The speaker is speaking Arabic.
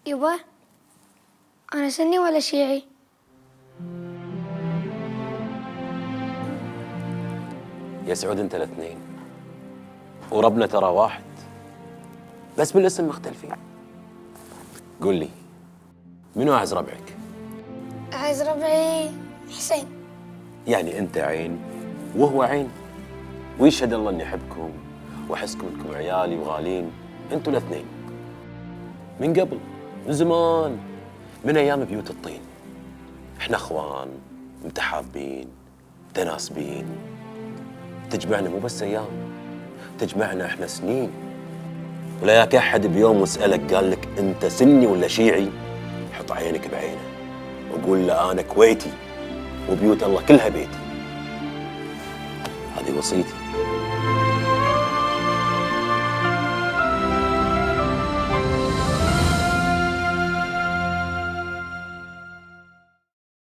يبا أنا سني ولا شيعي؟ يا سعود انت الاثنين، وربنا ترى واحد، بس بالاسم مختلفين. قول لي، منو اعز ربعك؟ أعز ربعي حسين. يعني انت عين وهو عين، ويشهد الله اني احبكم واحسكم انكم عيالي وغالين، انتوا الاثنين من قبل، من زمان، من ايام بيوت الطين. احنا اخوان متحابين متناسبين، تجمعنا مو بس ايام، تجمعنا احنا سنين. ولا ياك احد بيوم وسالك قال لك انت سني ولا شيعي، حط عينك بعينه وقول له انا كويتي وبيوت الله كلها بيتي. هذه وصيتي.